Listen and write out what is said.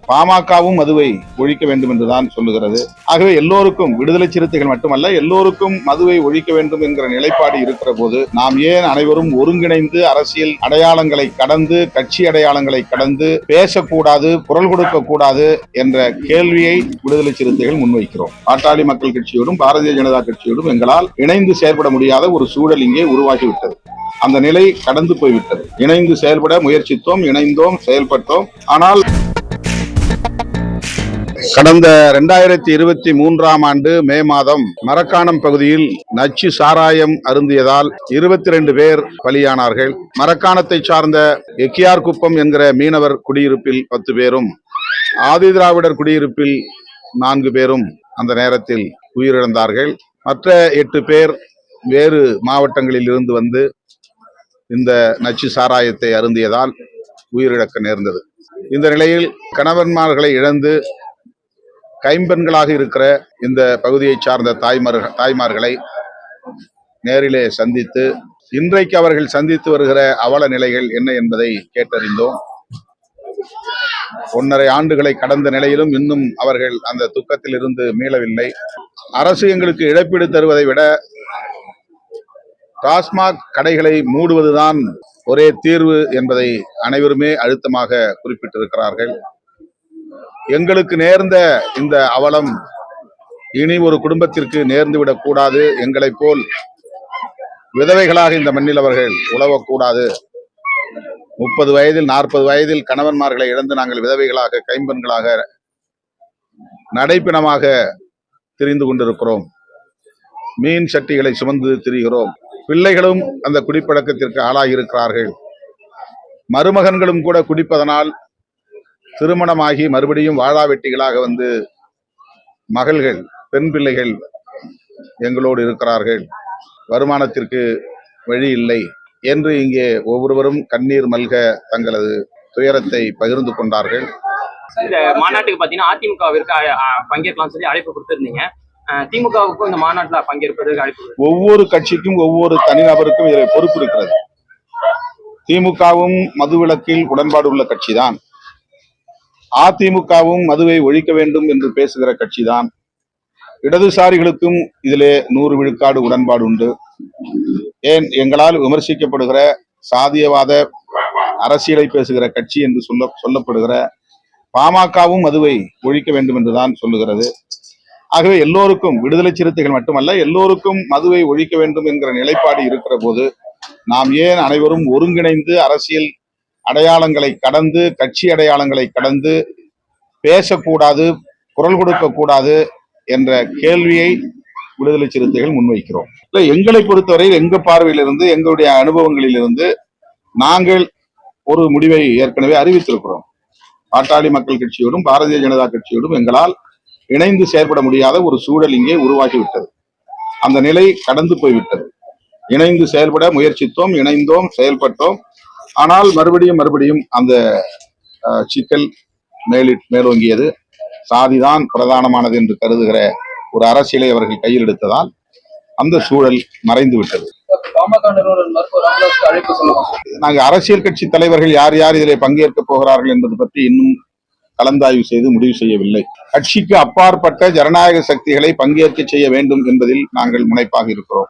பாமகவும் மதுவை ஒழிக்க வேண்டும் என்றுதான் சொல்லுகிறது. ஆகவே எல்லோருக்கும், விடுதலை சிறுத்தைகள் மட்டுமல்ல, எல்லோருக்கும் மதுவை ஒழிக்க வேண்டும் என்கிற நிலைப்பாடு இருக்கிற போது நாம் ஏன் அனைவரும் ஒருங்கிணைந்து அரசியல் அடையாளங்களை கடந்து, கட்சி அடையாளங்களை கடந்து பேசக்கூடாது, குரல் கொடுக்க கூடாது என்ற கேள்வியை விடுதலை சிறுத்தைகள் முன்வைக்கிறோம். பாட்டாளி மக்கள் கட்சியோடும் பாரதிய ஜனதா கட்சியோடும் எங்களால் இணைந்து செயல்பட முடியாத ஒரு சூழல் இங்கே உருவாகிவிட்டது. அந்த நிலை கடந்து போய்விட்டது. இணைந்து செயல்பட முயற்சித்தோம், இணைந்தோம், செயல்பட்டோம். ஆனால் கடந்த 2023 ஆண்டு மே மாதம் மரக்காணம் பகுதியில் நச்சு சாராயம் அருந்தியதால் 22 பேர் பலியானார்கள். மரக்காணத்தை சார்ந்த எக்கியார் குப்பம் என்கிற மீனவர் குடியிருப்பில் 10 பேரும், ஆதி திராவிடர் குடியிருப்பில் 4 பேரும் அந்த நேரத்தில் உயிரிழந்தார்கள். மற்ற 8 பேர் வேறு மாவட்டங்களில் இருந்து வந்து இந்த நச்சு சாராயத்தை அருந்தியதால் உயிரிழக்க நேர்ந்தது. இந்த நிலையில் கணவன்மார்களை இழந்து கைம்பெண்களாக இருக்கிற இந்த பகுதியை சார்ந்த தாய்மார்களை நேரிலே சந்தித்து இன்றைக்கு அவர்கள் சந்தித்து வருகிற அவல நிலைகள் என்ன என்பதை கேட்டறிந்தோம். 1.5 ஆண்டுகளை கடந்த நிலையிலும் இன்னும் அவர்கள் அந்த துக்கத்தில் இருந்து மீளவில்லை. அரசு எங்களுக்கு இழப்பீடு தருவதை விட டாஸ்மாக் கடைகளை மூடுவதுதான் ஒரே தீர்வு என்பதை அனைவருமே அழுத்தமாக குறிப்பிட்டிருக்கிறார்கள். எங்களுக்கு நேர்ந்த இந்த அவலம் இனி ஒரு குடும்பத்திற்கு நேர்ந்துவிடக் கூடாது. எங்களை போல் விதவைகளாக இந்த மண்ணில் அவர்கள் உழவக்கூடாது. 30 வயதில் 40 வயதில் கணவன்மார்களை இழந்து நாங்கள் விதவைகளாக, கைம்பெண்களாக, நடைப்பிணமாக திரிந்து கொண்டிருக்கிறோம். மீன் சட்டிகளை சுமந்து திரிகிறோம். பிள்ளைகளும் அந்த குடிப்பழக்கத்திற்கு ஆளாகி இருக்கிறார்கள். மருமகன்களும் கூட குடிப்பதனால் திருமணமாகி மறுபடியும் வாழாவெட்டிகளாக வந்து மகள்கள், பெண் பிள்ளைகள் எங்களோடு இருக்கிறார்கள். வருமானத்திற்கு வழி இல்லை என்று இங்கே ஒவ்வொருவரும் கண்ணீர் மல்க தங்களது துயரத்தை பகிர்ந்து கொண்டார்கள். இந்த மாநாட்டுக்கு பாத்தீங்கன்னா அதிமுகவிற்கு பங்கேற்கலாம் சொல்லி அழைப்பு கொடுத்திருந்தீங்க. திமுகவுக்கும் இந்த மாநாட்டில் பங்கேற்பதற்கு அழைப்பு? ஒவ்வொரு கட்சிக்கும் ஒவ்வொரு தனிநபருக்கும் இதில் பொறுப்பு இருக்கிறது. திமுகவும் மதுவிலக்கில் உடன்பாடு உள்ள கட்சிதான். அதிமுகவும் மதுவை ஒழிக்க வேண்டும் என்று பேசுகிற கட்சிதான். இடதுசாரிகளுக்கும் இதிலே 100 விழுக்காடு உடன்பாடு உண்டு. ஏன் எங்களால் விமர்சிக்கப்படுகிற சாதியவாத அரசியலை பேசுகிற கட்சி என்று சொல்லப்படுகிற பாமகவும் மதுவை ஒழிக்க வேண்டும் என்றுதான் சொல்லுகிறது. ஆகவே எல்லோருக்கும், விடுதலை சிறுத்தைகள் மட்டுமல்ல, எல்லோருக்கும் மதுவை ஒழிக்க வேண்டும் என்கிற நிலைப்பாடு இருக்கிற போது நாம் ஏன் அனைவரும் ஒருங்கிணைந்து அரசியல் அடையாளங்களை கடந்து, கட்சி அடையாளங்களை கடந்து பேசக்கூடாது, குரல் கொடுக்க கூடாது என்ற கேள்வியை விடுதலை சிறுத்தைகள் முன்வைக்கிறோம். எங்களை பொறுத்தவரையில் எங்க பார்வையிலிருந்து, எங்களுடைய அனுபவங்களிலிருந்து நாங்கள் ஒரு முடிவை ஏற்கனவே அறிவித்திருக்கிறோம். பாட்டாளி மக்கள் கட்சியோடும் பாரதிய ஜனதா கட்சியோடும் எங்களால் இணைந்து செயல்பட முடியாத ஒரு சூழல் இங்கே உருவாகிவிட்டது. அந்த நிலை கடந்து போய்விட்டது. இணைந்து செயல்பட முயற்சித்தோம், இணைந்தோம், செயல்பட்டோம். ஆனால் மறுபடியும் அந்த சிக்கல் மேலோங்கியது. சாதிதான் பிரதானமானது என்று கருதுகிற ஒரு அரசியலை அவர்கள் கையில் எடுத்ததால் அந்த சூழல் மறைந்து விட்டது. நாங்கள் அரசியல் கட்சி தலைவர்கள் யார் யார் இதில் பங்கேற்க போகிறார்கள் என்பது பற்றி இன்னும் கலந்தாய்வு செய்து முடிவு செய்யவில்லை. கட்சிக்கு அப்பாற்பட்ட ஜனநாயக சக்திகளை பங்கேற்க செய்ய வேண்டும் என்பதில் நாங்கள் முனைப்பாக இருக்கிறோம்.